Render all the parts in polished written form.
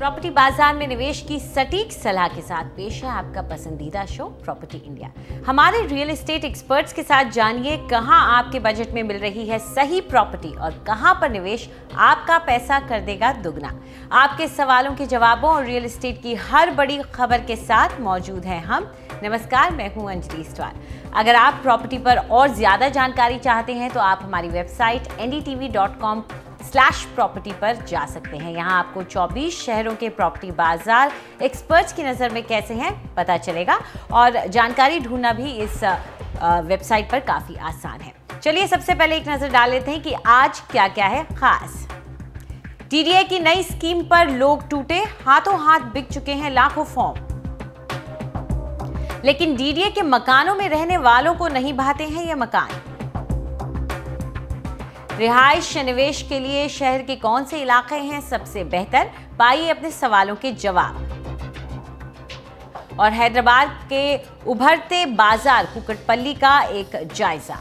Property बाजार में निवेश की सटीक सलाह के साथ पेश है आपका पसंदीदा शो प्रॉपर्टी इंडिया। हमारे रियल एस्टेट एक्सपर्ट्स के साथ जानिए कहां आपके बजट में मिल रही है सही प्रॉपर्टी और कहां पर निवेश आपका पैसा कर देगा दुगना। आपके सवालों के जवाबों और रियल एस्टेट की हर बड़ी खबर के साथ मौजूद हैं हम। नमस्कार, मैं हूं अंजलि स्टार। अगर आप प्रॉपर्टी पर और ज्यादा जानकारी चाहते हैं तो आप हमारी वेबसाइट ndtv.com/प्रॉपर्टी पर जा सकते हैं। यहाँ आपको 24 शहरों के प्रॉपर्टी बाजार एक्सपर्ट्स की नज़र में कैसे हैं पता चलेगा और जानकारी ढूंढना भी इस वेबसाइट पर काफ़ी आसान है। चलिए सबसे पहले एक नज़र डाल लेते हैं कि आज क्या क्या है खास। टीडीए की नई स्कीम पर लोग टूटे, हाथों हाथ बिक चुके हैं लाखों फॉर्म। लेकिन डीडीए के मकानों में रहने वालों को नहीं भाते हैं ये मकान। रिहाइश निवेश के लिए शहर के कौन से इलाके हैं सबसे बेहतर, पाइए अपने सवालों के जवाब। और हैदराबाद के उभरते बाजार कुकटपल्ली का एक जायजा।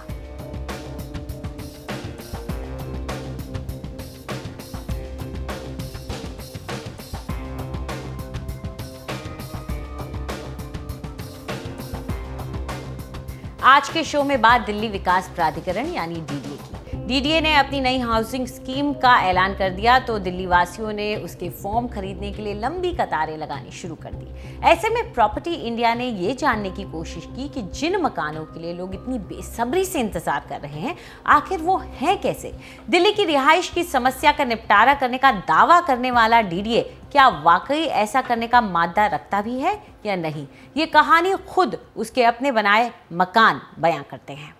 आज के शो में बात दिल्ली विकास प्राधिकरण यानी डीडीए की। डीडीए ने अपनी नई हाउसिंग स्कीम का ऐलान कर दिया तो दिल्ली वासियों ने उसके फॉर्म खरीदने के लिए लंबी कतारें लगानी शुरू कर दी। ऐसे में प्रॉपर्टी इंडिया ने ये जानने की कोशिश की कि जिन मकानों के लिए लोग इतनी बेसब्री से इंतजार कर रहे हैं आखिर वो हैं कैसे। दिल्ली की रिहाइश की समस्या का निपटारा करने का दावा करने वाला डीडीए क्या वाकई ऐसा करने का मादा रखता भी है या नहीं, ये कहानी खुद उसके अपने बनाए मकान बयां करते हैं।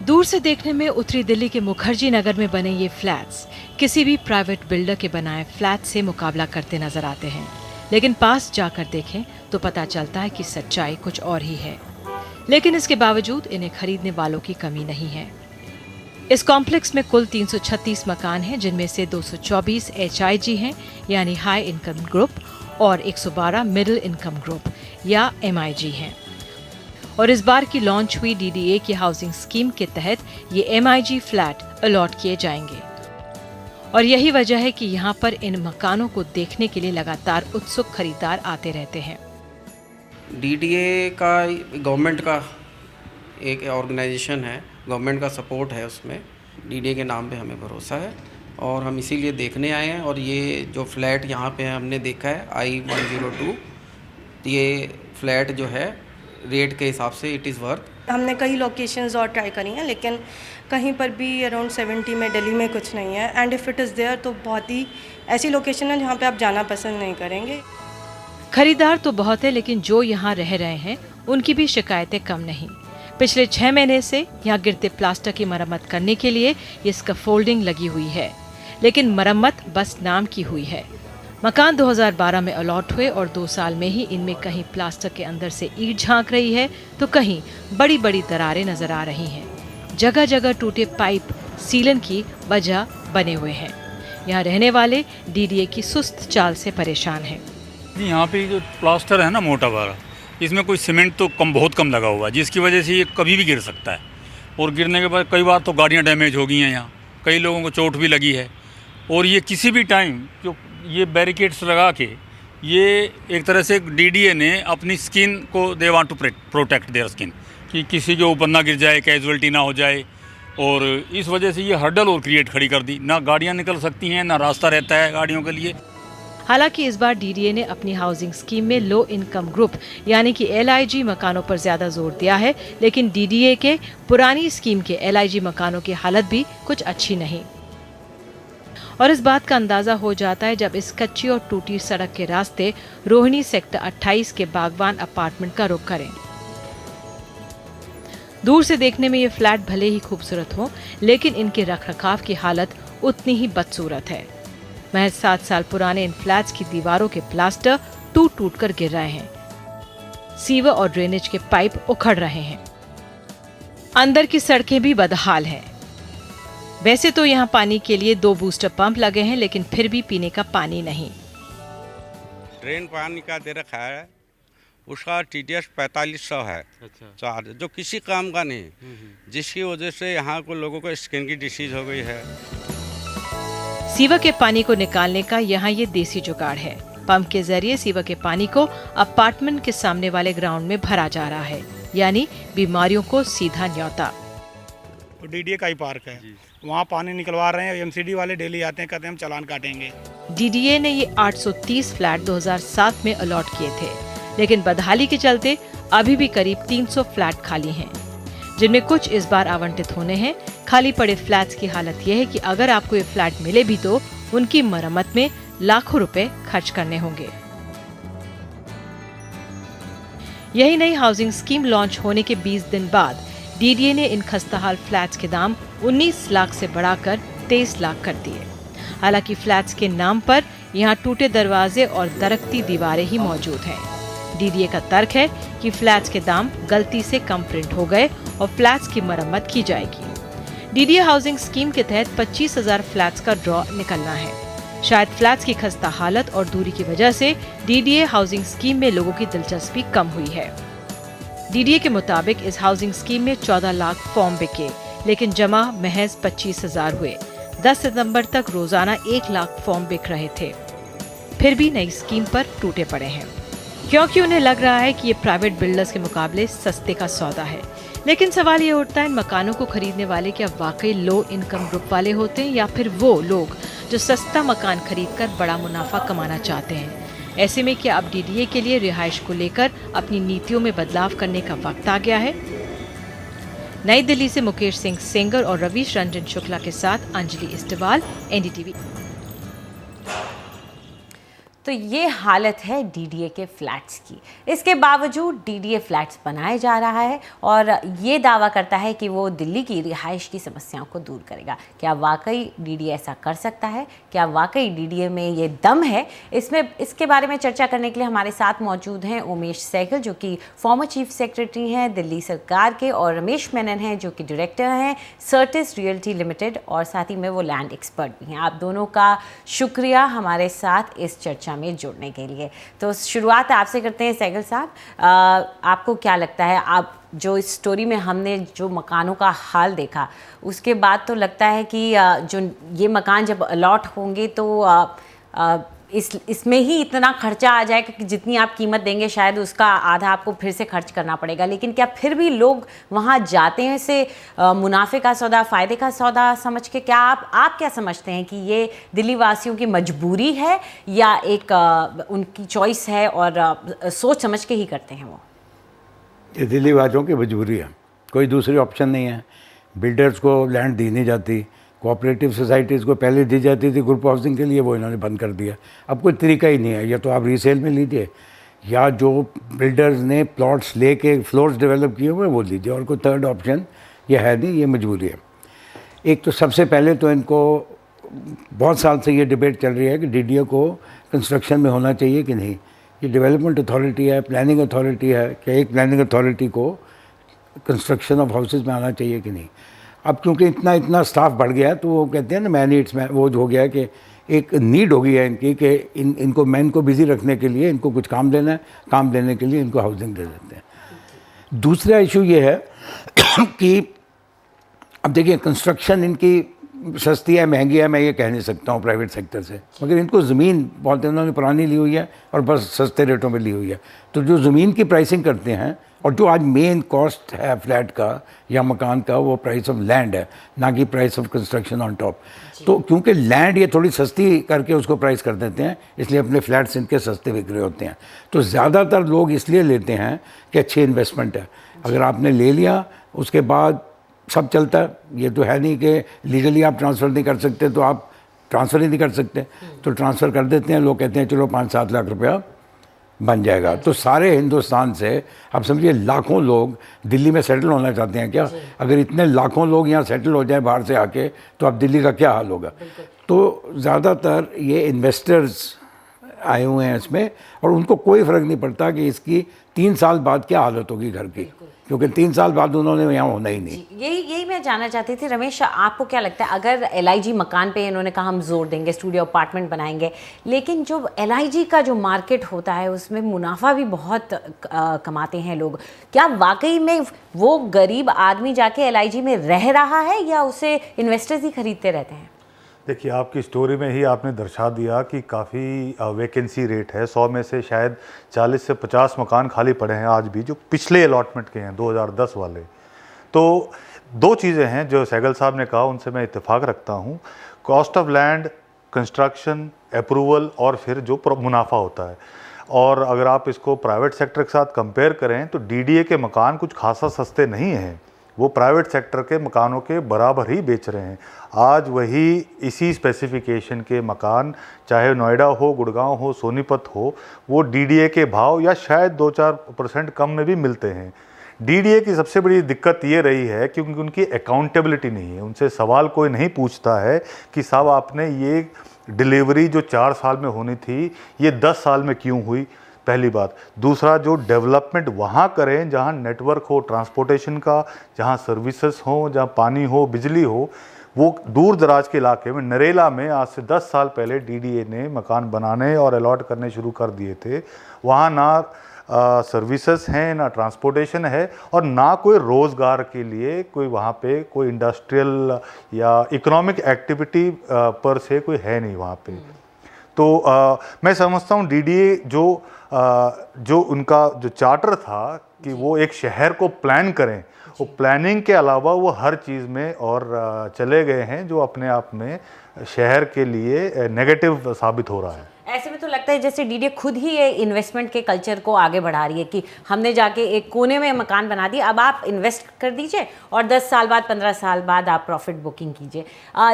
दूर से देखने में उत्तरी दिल्ली के मुखर्जी नगर में बने ये फ्लैट्स किसी भी प्राइवेट बिल्डर के बनाए फ्लैट से मुकाबला करते नजर आते हैं, लेकिन पास जाकर देखें तो पता चलता है कि सच्चाई कुछ और ही है। लेकिन इसके बावजूद इन्हें खरीदने वालों की कमी नहीं है। इस कॉम्प्लेक्स में कुल 336 मकान हैं, जिनमें से 224 HIG हैं यानी हाई इनकम ग्रुप और 112 मिडिल इनकम ग्रुप या MIG हैं। और इस बार की लॉन्च हुई डीडीए की हाउसिंग स्कीम के तहत ये MIG फ्लैट अलॉट किए जाएंगे। और यही वजह है कि यहाँ पर इन मकानों को देखने के लिए लगातार उत्सुक खरीदार आते रहते हैं। डीडीए का गवर्नमेंट का एक ऑर्गेनाइजेशन है, गवर्नमेंट का सपोर्ट है उसमें। डीडीए के नाम पे हमें भरोसा है और हम इसीलिए देखने आए हैं। और ये जो फ्लैट यहाँ पे हमने देखा है I-102, ये फ्लैट जो है रेट के हिसाब से इट इज़ वर्थ। हमने कई लोकेशंस और ट्राई करी हैं लेकिन कहीं पर भी अराउंड 70 में दिल्ली में कुछ नहीं है। And if it is there तो बहुत ही ऐसी लोकेशन है जहाँ पे आप जाना पसंद नहीं करेंगे। खरीदार तो बहुत है लेकिन जो यहाँ रह रहे हैं उनकी भी शिकायतें कम नहीं। पिछले 6 महीने से यहाँ गिरते प्लास्टर की मरम्मत करने के लिए ये स्कैफोल्डिंग लगी हुई है, लेकिन मरम्मत बस नाम की हुई है। मकान 2012 में अलॉट हुए और 2 साल में ही इनमें कहीं प्लास्टर के अंदर से ईंट झांक रही है तो कहीं बड़ी बड़ी दरारें नजर आ रही हैं। जगह जगह टूटे पाइप सीलन की वजह बने हुए हैं। यहाँ रहने वाले डीडीए की सुस्त चाल से परेशान हैं। यहाँ पे जो प्लास्टर है ना मोटा वाला, इसमें कोई सीमेंट तो बहुत कम लगा हुआ है, जिसकी वजह से ये कभी भी गिर सकता है। और गिरने के बाद कई बार तो गाड़ियाँ डैमेज हो गई हैं, यहाँ कई लोगों को चोट भी लगी है। और ये किसी भी टाइम जो ये बैरिकेड्स लगा के ये एक तरह से डीडीए ने अपनी स्किन को they want to protect their skin कि किसी के ऊपर ना गिर जाए, कैजुअल्टी ना हो जाए। और इस वजह से ये हर्डल और क्रिएट खड़ी कर दी, ना गाड़ियाँ निकल सकती हैं ना रास्ता रहता है गाड़ियों के लिए। हालांकि इस बार डीडीए ने अपनी हाउसिंग स्कीम में लो इनकम ग्रुप यानी कि LIG मकानों पर ज्यादा जोर दिया है, लेकिन डीडीए के पुरानी स्कीम के LIG मकानों की हालत भी कुछ अच्छी नहीं। और इस बात का अंदाजा हो जाता है जब इस कच्ची और टूटी सड़क के रास्ते रोहिणी सेक्टर 28 के बागवान अपार्टमेंट का रुख करें। दूर से देखने में ये फ्लैट भले ही खूबसूरत हो, लेकिन इनके रखरखाव की हालत उतनी ही बदसूरत है। महज 7 साल पुराने इन फ्लैट्स की दीवारों के प्लास्टर टूट कर गिर रहे हैं। सीवर और ड्रेनेज के पाइप उखड़ रहे हैं। अंदर की सड़कें भी बदहाल हैं। वैसे तो यहाँ पानी के लिए 2 बूस्टर पंप लगे हैं, लेकिन फिर भी पीने का पानी नहीं। ड्रेन पानी का दे रखा है, उसका TDS 4500 है। अच्छा। चार्ज जो किसी काम का नहीं, जिसकी वजह से यहाँ को लोगों को स्किन की डिसीज हो गई है। सीवर के पानी को निकालने का यहाँ ये देसी जुगाड़ है। पंप के जरिए सीवर के पानी को अपार्टमेंट के सामने वाले ग्राउंड में भरा जा रहा है, यानी बीमारियों को सीधा न्योता। डीडीए का ही पार्क है, वहाँ पानी निकलवा रहे हैं। एमसीडी वाले डेली आते हैं, कहते हैं हम चालान काटेंगे। डीडीए ने ये 830 फ्लैट 2007 में अलॉट किए थे, लेकिन बदहाली के चलते अभी भी करीब 300 फ्लैट खाली हैं, जिनमें कुछ इस बार आवंटित होने हैं। खाली पड़े फ्लैट्स की हालत यह है कि अगर आपको ये फ्लैट मिले भी तो उनकी मरम्मत में लाखों रुपए खर्च करने होंगे। यही नई हाउसिंग स्कीम लॉन्च होने के 20 दिन बाद डीडीए ने इन खस्ताहाल फ्लैट्स के दाम 19 लाख से बढ़ाकर 23 लाख कर दिए। हालांकि फ्लैट्स के नाम पर यहाँ टूटे दरवाजे और दरकती दीवारें ही मौजूद हैं। डीडीए का तर्क है कि फ्लैट्स के दाम गलती से कम प्रिंट हो गए और फ्लैट्स की मरम्मत की जाएगी। डीडीए हाउसिंग स्कीम के तहत 25,000 फ्लैट्स का ड्रॉ निकलना है। शायद फ्लैट्स की खस्ता हालत और दूरी की वजह से डीडीए हाउसिंग स्कीम में लोगों की दिलचस्पी कम हुई है। डीडीए के मुताबिक इस हाउसिंग स्कीम में 14 लाख फॉर्म बिके, लेकिन जमा महज 25,000 हुए। 10 सितंबर तक रोजाना 1 लाख फॉर्म बिक रहे थे, फिर भी नई स्कीम पर टूटे पड़े हैं, क्योंकि उन्हें लग रहा है कि ये प्राइवेट बिल्डर्स के मुकाबले सस्ते का सौदा है। लेकिन सवाल ये उठता है, इन मकानों को खरीदने वाले क्या वाकई लो इनकम ग्रुप वाले होते हैं या फिर वो लोग जो सस्ता मकान खरीदकर बड़ा मुनाफा कमाना चाहते हैं। ऐसे में क्या अब डीडीए के लिए रिहाइश को लेकर अपनी नीतियों में बदलाव करने का वक्त आ गया है? नई दिल्ली से मुकेश सिंह सेंगर और रवीश रंजन शुक्ला के साथ अंजलि इस्तेवाल, एनडीटीवी। तो ये हालत है डीडीए के फ्लैट्स की। इसके बावजूद डीडीए फ्लैट्स बनाया जा रहा है और ये दावा करता है कि वो दिल्ली की रिहाइश की समस्याओं को दूर करेगा। क्या वाकई डीडीए ऐसा कर सकता है? क्या वाकई डीडीए में ये दम है? इसके बारे में चर्चा करने के लिए हमारे साथ मौजूद हैं उमेश सहगल, जो कि फॉर्मर चीफ सेक्रेटरी हैं दिल्ली सरकार के, और रमेश मेनन हैं, जो कि डायरेक्टर हैं सर्टिस रियल्टी लिमिटेड, और साथ ही में वो लैंड एक्सपर्ट भी हैं। आप दोनों का शुक्रिया हमारे साथ इस चर्चा में जुड़ने के लिए। तो शुरुआत आपसे करते हैं सहगल साहब, आपको क्या लगता है, आप जो इस स्टोरी में हमने जो मकानों का हाल देखा उसके बाद तो लगता है कि जो ये मकान जब अलॉट होंगे तो इसमें ही इतना खर्चा आ जाएगा कि जितनी आप कीमत देंगे शायद उसका आधा आपको फिर से खर्च करना पड़ेगा। लेकिन क्या फिर भी लोग वहाँ जाते हैं इसे मुनाफे का सौदा, फ़ायदे का सौदा समझ के? क्या आप क्या समझते हैं कि ये दिल्ली वासियों की मजबूरी है या एक उनकी चॉइस है और सोच समझ के ही करते हैं वो? ये दिल्ली वासियों की मजबूरी है, कोई दूसरी ऑप्शन नहीं है। बिल्डर्स को लैंड दी नहीं जाती, कोऑपरेटिव सोसाइटीज़ को पहले दी जाती थी ग्रुप हाउसिंग के लिए, वो इन्होंने बंद कर दिया। अब कोई तरीका ही नहीं है, या तो आप रीसेल में लीजिए या जो बिल्डर्स ने प्लॉट्स लेके फ्लोर्स डेवलप किए हुए वो लीजिए, और कोई थर्ड ऑप्शन ये है नहीं, ये मजबूरी है। एक तो सबसे पहले तो इनको बहुत साल से ये डिबेट चल रही है कि डीडीए को कंस्ट्रक्शन में होना चाहिए कि नहीं। ये डेवलपमेंट अथॉरिटी है, प्लानिंग अथॉरिटी है, क्या एक प्लानिंग अथॉरिटी को कंस्ट्रक्शन ऑफ हाउसेज में आना चाहिए कि नहीं। अब क्योंकि इतना स्टाफ बढ़ गया है तो वो कहते हैं ना मैन नीड्स में, वो हो गया है कि एक नीड हो गई है इनकी कि इनको मैन को बिज़ी रखने के लिए इनको कुछ काम देना है, काम देने के लिए इनको हाउसिंग दे देते हैं। दूसरा इशू ये है कि अब देखिए कंस्ट्रक्शन इनकी सस्ती है महंगी है मैं ये कह नहीं सकता हूँ प्राइवेट सेक्टर से, मगर इनको ज़मीन बहुत इन्होंने पुरानी ली हुई है और बस सस्ते रेटों में ली हुई है। तो जो ज़मीन की प्राइसिंग करते हैं और जो आज मेन कॉस्ट है फ्लैट का या मकान का, वो प्राइस ऑफ लैंड है, ना कि price of construction on top. तो क्योंकि लैंड ये थोड़ी सस्ती करके उसको प्राइस कर देते हैं, इसलिए अपने फ्लैट्स इनके सस्ते बिक रहे होते हैं। तो ज़्यादातर लोग इसलिए लेते हैं कि अच्छी इन्वेस्टमेंट है। अगर आपने ले लिया उसके बाद सब चलता है। ये तो है नहीं कि लीगली आप ट्रांसफ़र नहीं कर सकते, तो आप ट्रांसफ़र ही नहीं कर सकते, तो ट्रांसफ़र कर देते हैं। लोग कहते हैं चलो 5-7 लाख रुपया बन जाएगा। तो सारे हिंदुस्तान से आप समझिए लाखों लोग दिल्ली में सेटल होना चाहते हैं क्या? अगर इतने लाखों लोग यहाँ सेटल हो जाए बाहर से आके, तो अब दिल्ली का क्या हाल होगा? तो ज़्यादातर ये इन्वेस्टर्स आए हुए हैं इसमें, और उनको कोई फ़र्क नहीं पड़ता कि इसकी 3 साल बाद क्या हालत होगी घर की, क्योंकि 3 साल बाद उन्होंने यहाँ होना ही नहीं। यही मैं जानना चाहती थी रमेश, आपको क्या लगता है अगर LIG मकान पे इन्होंने कहा हम जोर देंगे, स्टूडियो अपार्टमेंट बनाएंगे, लेकिन जो LIG का जो मार्केट होता है उसमें मुनाफा भी बहुत कमाते हैं लोग, क्या वाकई में वो गरीब आदमी जाके LIG में रह रहा है या उसे इन्वेस्टर्स ही खरीदते रहते हैं? देखिए, आपकी स्टोरी में ही आपने दर्शा दिया कि काफ़ी वैकेंसी रेट है। 100 में से शायद 40 से 50 मकान खाली पड़े हैं आज भी, जो पिछले अलॉटमेंट के हैं 2010 वाले। तो दो चीज़ें हैं जो सहगल साहब ने कहा, उनसे मैं इत्तेफाक रखता हूँ। Cost of land, construction, approval और फिर जो मुनाफा होता है। और अगर आप इसको प्राइवेट सेक्टर के साथ कंपेयर करें तो डीडीए के मकान कुछ खासा सस्ते नहीं हैं। वो प्राइवेट सेक्टर के मकानों के बराबर ही बेच रहे हैं। आज वही इसी स्पेसिफिकेशन के मकान, चाहे नोएडा हो, गुड़गांव हो, सोनीपत हो, वो डीडीए के भाव या शायद 2-4% कम में भी मिलते हैं। डीडीए की सबसे बड़ी दिक्कत ये रही है क्योंकि उनकी अकाउंटेबिलिटी नहीं है। उनसे सवाल कोई नहीं पूछता है कि साहब आपने ये डिलीवरी जो 4 साल में होनी थी, ये 10 साल में क्यों हुई, पहली बात। दूसरा, जो डेवलपमेंट वहाँ करें जहाँ नेटवर्क हो ट्रांसपोर्टेशन का, जहाँ सर्विसेज हो, जहाँ पानी हो, बिजली हो, वो दूर दराज के इलाके में। नरेला में आज से 10 साल पहले डीडीए ने मकान बनाने और अलॉट करने शुरू कर दिए थे। वहाँ ना सर्विसेज हैं, ना ट्रांसपोर्टेशन है और ना कोई रोज़गार के लिए कोई वहाँ पे कोई इंडस्ट्रियल या इकोनॉमिक एक्टिविटी पर से कोई है नहीं वहाँ पे। तो मैं समझता हूँ डीडीए जो उनका जो चार्टर था कि वो एक शहर को प्लान करें, वो प्लानिंग के अलावा वो हर चीज़ में और चले गए हैं, जो अपने आप में शहर के लिए नेगेटिव साबित हो रहा है। ऐसे में तो लगता है जैसे डीडीए खुद ही ये इन्वेस्टमेंट के कल्चर को आगे बढ़ा रही है कि हमने जाके एक कोने में मकान बना दिया, अब आप इन्वेस्ट कर दीजिए और 10 साल बाद 15 साल बाद आप प्रॉफिट बुकिंग कीजिए।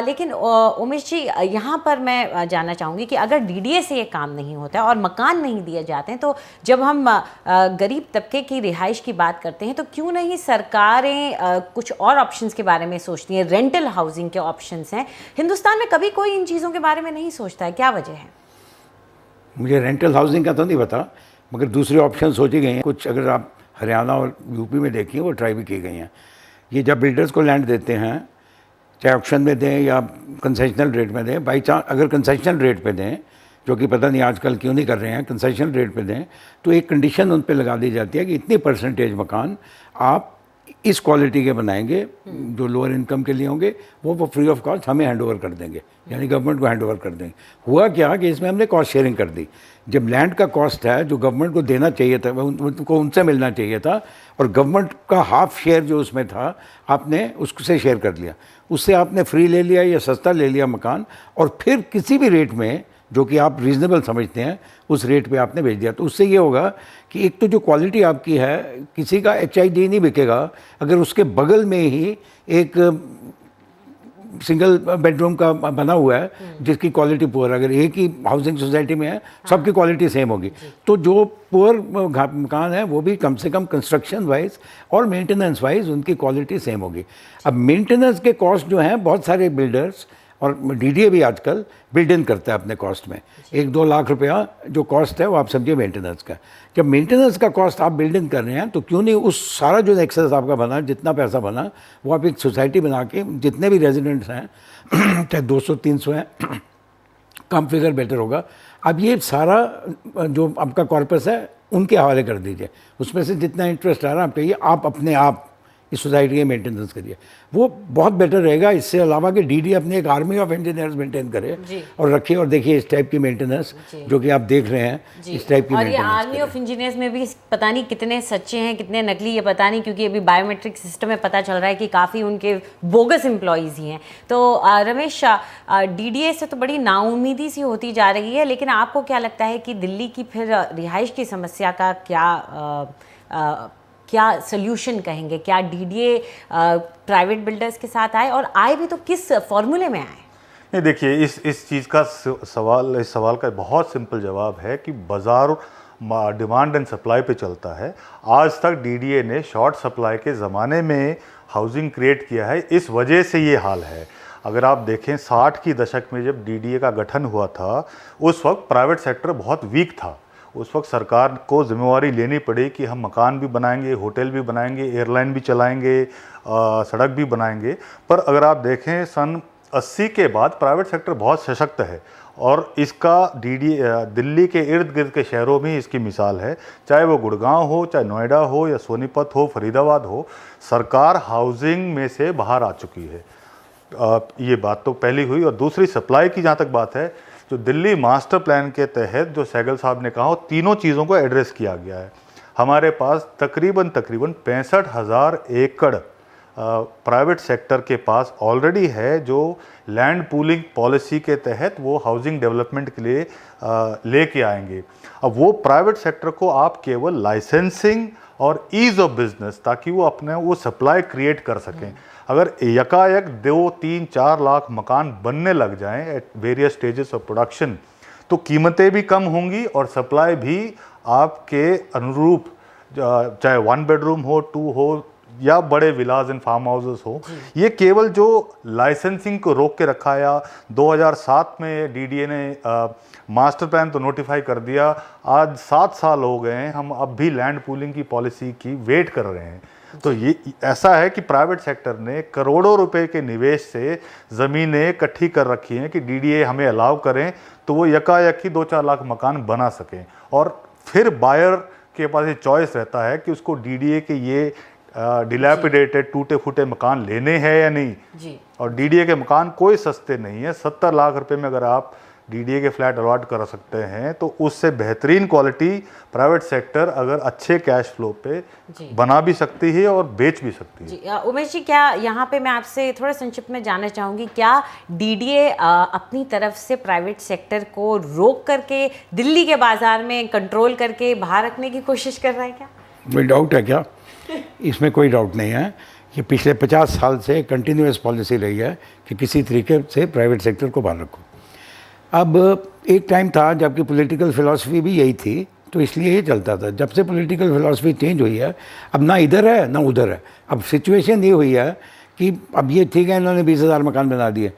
लेकिन उमेश जी, यहाँ पर मैं जानना चाहूँगी कि अगर डीडीए से ये काम नहीं होता है और मकान नहीं दिए जाते हैं, तो जब हम गरीब तबके की रिहाइश की बात करते हैं तो क्यों नहीं सरकारें कुछ और ऑप्शंस के बारे में सोचती हैं? रेंटल हाउसिंग के ऑप्शंस हैं, हिंदुस्तान में कभी कोई इन चीज़ों के बारे में नहीं सोचता है, क्या वजह है? मुझे रेंटल हाउसिंग का तो नहीं पता, मगर दूसरे ऑप्शन सोचे गए हैं कुछ। अगर आप हरियाणा और यूपी में देखिए, वो ट्राई भी की गई हैं। ये जब बिल्डर्स को लैंड देते हैं, चाहे ऑप्शन में दें या कंसेशनल रेट में दें, बाई चांस अगर कंसेशनल रेट पे दें, जो कि पता नहीं आजकल क्यों नहीं कर रहे हैं, कंसेशनल रेट पे दें, तो एक कंडीशन उन पे लगा दी जाती है कि इतनी परसेंटेज मकान आप इस क्वालिटी के बनाएंगे जो लोअर इनकम के लिए होंगे, वो फ्री ऑफ कॉस्ट हमें हैंड ओवर कर देंगे, यानी गवर्नमेंट को हैंड ओवर कर देंगे। हुआ क्या कि इसमें हमने कॉस्ट शेयरिंग कर दी। जब लैंड का कॉस्ट है जो गवर्नमेंट को देना चाहिए था, उनको उनसे मिलना चाहिए था, और गवर्नमेंट का हाफ शेयर जो उसमें था आपने उससे शेयर कर लिया, उससे आपने फ्री ले लिया या सस्ता ले लिया मकान, और फिर किसी भी रेट में जो कि आप रीज़नेबल समझते हैं उस रेट पे आपने बेच दिया। तो उससे ये होगा कि एक तो जो क्वालिटी आपकी है, किसी का HID नहीं बिकेगा अगर उसके बगल में ही एक सिंगल बेडरूम का बना हुआ है जिसकी क्वालिटी पुअर, अगर एक ही हाउसिंग सोसाइटी में है सबकी क्वालिटी सेम होगी। तो जो पुअर मकान है वो भी कम से कम कंस्ट्रक्शन वाइज और मेंटेनेंस वाइज उनकी क्वालिटी सेम होगी। अब मेंटेनेंस के कॉस्ट जो हैं, बहुत सारे बिल्डर्स और डीडीए भी आजकल बिल्ड इन करता है अपने कॉस्ट में। 1-2 लाख रुपया जो कॉस्ट है वो आप समझिए मेंटेनेंस का। जब मेंटेनेंस का कॉस्ट आप बिल्ड इन कर रहे हैं तो क्यों नहीं उस सारा जो एक्सेस आपका बना, जितना पैसा बना, वो आप एक सोसाइटी बना के जितने भी रेजिडेंट्स हैं चाहे 200-300 हैं, कम फिगर बेटर होगा। अब ये सारा जो आपका कॉर्पस है उनके हवाले कर दीजिए, उसमें से जितना इंटरेस्ट आ रहा है आप कहिए आप अपने आप इस सोसाइटी के मेंटेनेंस करिए, वो बहुत बेटर रहेगा। इससे अलावा कि डीडी अपने एक आर्मी ऑफ इंजीनियर्स मेंटेन करे और रखिए, और देखिए इस टाइप की मेंटेनेंस जो कि आप देख रहे हैं, इस टाइप की और ये मेंटेनेंस आर्मी ऑफ इंजीनियर्स में भी पता नहीं कितने सच्चे हैं कितने नकली, ये पता नहीं, क्योंकि अभी बायोमेट्रिक सिस्टम में पता चल रहा है कि काफ़ी उनके बोगस एम्प्लॉयज़ ही हैं। तो रमेश शाह, डीडीए से तो बड़ी नाउमीदी सी होती जा रही है, लेकिन आपको क्या लगता है कि दिल्ली की फिर रिहाइश की समस्या का क्या सल्यूशन कहेंगे? क्या डीडीए प्राइवेट बिल्डर्स के साथ आए, और आए भी तो किस फॉर्मूले में आए? नहीं, देखिए इस चीज़ का इस सवाल का बहुत सिंपल जवाब है कि बाज़ार डिमांड एंड सप्लाई पे चलता है। आज तक डीडीए ने शॉर्ट सप्लाई के ज़माने में हाउसिंग क्रिएट किया है, इस वजह से ये हाल है। अगर आप देखें 60 की दशक में जब डीडीए का गठन हुआ था, उस वक्त प्राइवेट सेक्टर बहुत वीक था। उस वक्त सरकार को जिम्मेवारी लेनी पड़ी कि हम मकान भी बनाएंगे, होटल भी बनाएंगे, एयरलाइन भी चलाएंगे, सड़क भी बनाएंगे। पर अगर आप देखें सन 80 के बाद प्राइवेट सेक्टर बहुत सशक्त है, और इसका दिल्ली के इर्द गिर्द के शहरों में इसकी मिसाल है। चाहे वो गुड़गांव हो, चाहे नोएडा हो, या सोनीपत हो, फरीदाबाद हो, सरकार हाउसिंग में से बाहर आ चुकी है। ये बात तो पहली हुई। और दूसरी सप्लाई की जहाँ तक बात है, जो दिल्ली मास्टर प्लान के तहत जो सहगल साहब ने कहा, वो तीनों चीज़ों को एड्रेस किया गया है। हमारे पास तकरीबन 65,000 एकड़ प्राइवेट सेक्टर के पास ऑलरेडी है, जो लैंड पूलिंग पॉलिसी के तहत वो हाउसिंग डेवलपमेंट के लिए लेके आएंगे। अब वो प्राइवेट सेक्टर को आप केवल लाइसेंसिंग और ईज ऑफ बिजनेस, ताकि वो अपने वो सप्लाई क्रिएट कर सकें। अगर यकायक 2, 3, 4 लाख मकान बनने लग जाएं at various stages of production, तो कीमतें भी कम होंगी और सप्लाई भी आपके अनुरूप, चाहे 1 बेडरूम हो, 2 हो या बड़े विलाज एंड फार्म हाउसेस हो। ये केवल जो लाइसेंसिंग को रोक के रखा, या 2007 में डीडीए ने मास्टर प्लान तो नोटिफाई कर दिया, आज 7 साल हो गए हैं, हम अब भी लैंड पूलिंग की पॉलिसी की वेट कर रहे हैं। तो ये ऐसा है कि प्राइवेट सेक्टर ने करोड़ों रुपए के निवेश से ज़मीनें इकट्ठी कर रखी हैं कि डीडीए हमें अलाउ करें तो वो यकायक ही 2-4 लाख मकान बना सकें। और फिर बायर के पास ये चॉइस रहता है कि उसको डीडीए के ये डिलैपिडेटेड टूटे फूटे मकान लेने हैं या नहीं जी। और डीडीए के मकान कोई सस्ते नहीं है। 70 लाख रुपए में अगर आप डीडीए के फ्लैट अलॉट कर सकते हैं तो उससे बेहतरीन क्वालिटी प्राइवेट सेक्टर अगर अच्छे कैश फ्लो पे बना भी सकती है और बेच भी सकती है जी। उमेश जी, क्या यहाँ पे मैं आपसे थोड़ा संक्षिप्त में जानना चाहूँगी, क्या डीडीए अपनी तरफ से प्राइवेट सेक्टर को रोक करके दिल्ली के बाजार में कंट्रोल करके बाहर रखने की कोशिश कर रहा है क्या? कोई डाउट है क्या? इसमें कोई डाउट नहीं है। ये पिछले 50 साल से कंटिन्यूस पॉलिसी रही है कि किसी तरीके से प्राइवेट सेक्टर को बाहर रखो। अब एक टाइम था जबकि पॉलिटिकल फिलॉसफी भी यही थी, तो इसलिए ये चलता था। जब से पॉलिटिकल फिलॉसफी चेंज हुई है, अब ना इधर है ना उधर है। अब सिचुएशन ये हुई है कि अब ये ठीक है, इन्होंने 20,000 मकान बना दिए।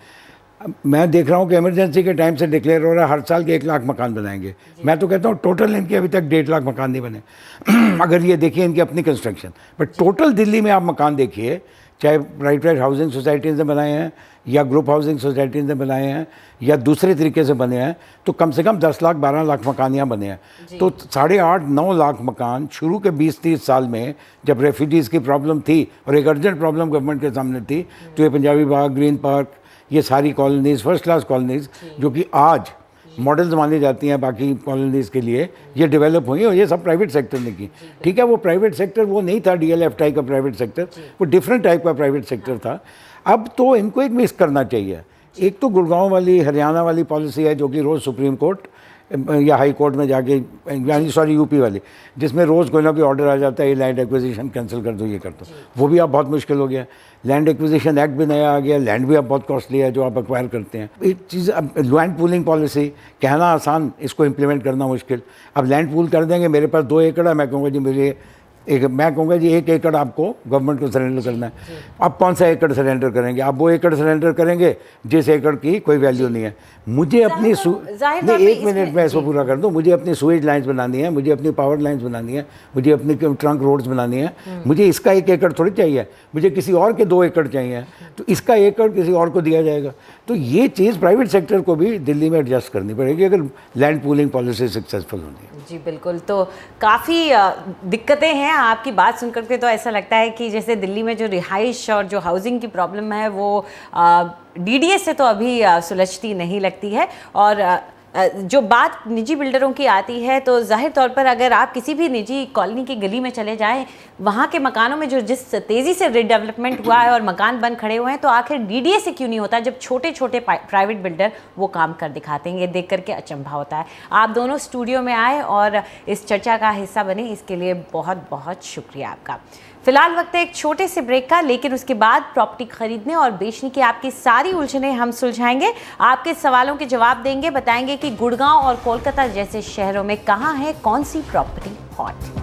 मैं देख रहा हूँ कि इमरजेंसी के टाइम से डिक्लेयर हो रहा है हर साल के 1 लाख मकान बनाएंगे। मैं तो कहता हूँ टोटल इनके अभी तक 1.5 लाख मकान नहीं बने। अगर ये देखिए इनकी अपनी कंस्ट्रक्शन, बट टोटल दिल्ली में आप मकान देखिए, चाहे प्राइवेट हाउसिंग सोसाइटीज़ ने बनाए हैं या ग्रुप हाउसिंग सोसाइटीज़ ने बनाए हैं या दूसरे तरीके से बने हैं, तो कम से कम 10 लाख 12 लाख मकान यहाँ बने हैं। तो 8.5-9 लाख मकान शुरू के 20-30 साल में जब रेफ्यूजीज़ की प्रॉब्लम थी और एक अर्जेंट प्रॉब्लम गवर्नमेंट के सामने थी, तो ये पंजाबी बाग, ग्रीन पार्क, ये सारी कॉलोनीज़, फर्स्ट क्लास कॉलोनीज़ जो कि आज मॉडल्स मानी जाती हैं बाकी कॉलोनीज़ के लिए, ये डेवलप हुई और ये सब प्राइवेट सेक्टर ने की। ठीक है, वो प्राइवेट सेक्टर वो नहीं था डीएलएफ टाइप का प्राइवेट सेक्टर, वो डिफरेंट टाइप का प्राइवेट सेक्टर था। अब तो इनको एक मिक्स करना चाहिए। एक तो गुड़गांव वाली, हरियाणा वाली पॉलिसी है जो कि रोज़ सुप्रीम कोर्ट या हाई कोर्ट में जाके, यानी सॉरी यूपी वाली, जिसमें रोज़ कोई ना कोई ऑर्डर आ जाता है ये लैंड एक्विजिशन कैंसिल कर दो, ये कर दो। वो भी अब बहुत मुश्किल हो गया। लैंड एक्विजिशन एक्ट भी नया आ गया, लैंड भी अब बहुत कॉस्टली है जो आप एक्वायर करते हैं। एक चीज़, अब लैंड पूलिंग पॉलिसी कहना आसान, इसको इम्प्लीमेंट करना मुश्किल। अब लैंड पूल कर देंगे, मेरे पास 2 एकड़ है, मैं कहूँगा जी मुझे मैं कहूँगा जी 1 एकड़ आपको गवर्नमेंट को सरेंडर करना है। आप कौन सा एकड़ सरेंडर करेंगे? आप वो एकड़ सरेंडर करेंगे जिस एकड़ की कोई वैल्यू नहीं है। मुझे अपनी नहीं, 1 मिनट में इसको पूरा कर दूँ। मुझे अपनी सुएज लाइन्स बनानी है, मुझे अपनी पावर लाइन्स बनानी है, मुझे अपनी ट्रंक रोड्स बनानी है। मुझे इसका 1 एकड़ थोड़ी चाहिए, मुझे किसी और के 2 एकड़ चाहिए, तो इसका एकड़ किसी और को दिया जाएगा। तो ये चीज़ प्राइवेट सेक्टर को भी दिल्ली में एडजस्ट करनी पड़ेगी अगर लैंड पूलिंग पॉलिसी सक्सेसफुल होनी है। जी बिल्कुल। तो काफ़ी दिक्कतें हैं आपकी बात सुनकर के, तो ऐसा लगता है कि जैसे दिल्ली में जो रिहाइश और जो हाउसिंग की प्रॉब्लम है वो डीडीए से तो अभी सुलझती नहीं लगती है। और जो बात निजी बिल्डरों की आती है, तो जाहिर तौर पर अगर आप किसी भी निजी कॉलोनी की गली में चले जाएं, वहाँ के मकानों में जो जिस तेज़ी से रिडेवलपमेंट हुआ है और मकान बन खड़े हुए हैं, तो आखिर डीडीए से क्यों नहीं होता जब छोटे छोटे प्राइवेट बिल्डर वो काम कर दिखाते हैं। ये देख करके अचंभा होता है। आप दोनों स्टूडियो में आए और इस चर्चा का हिस्सा बने, इसके लिए बहुत बहुत शुक्रिया आपका। फिलहाल वक्त है एक छोटे से ब्रेक का, लेकिन उसके बाद प्रॉपर्टी खरीदने और बेचने की आपकी सारी उलझनें हम सुलझाएंगे, आपके सवालों के जवाब देंगे, बताएंगे कि गुड़गांव और कोलकाता जैसे शहरों में कहाँ है कौन सी प्रॉपर्टी हॉट।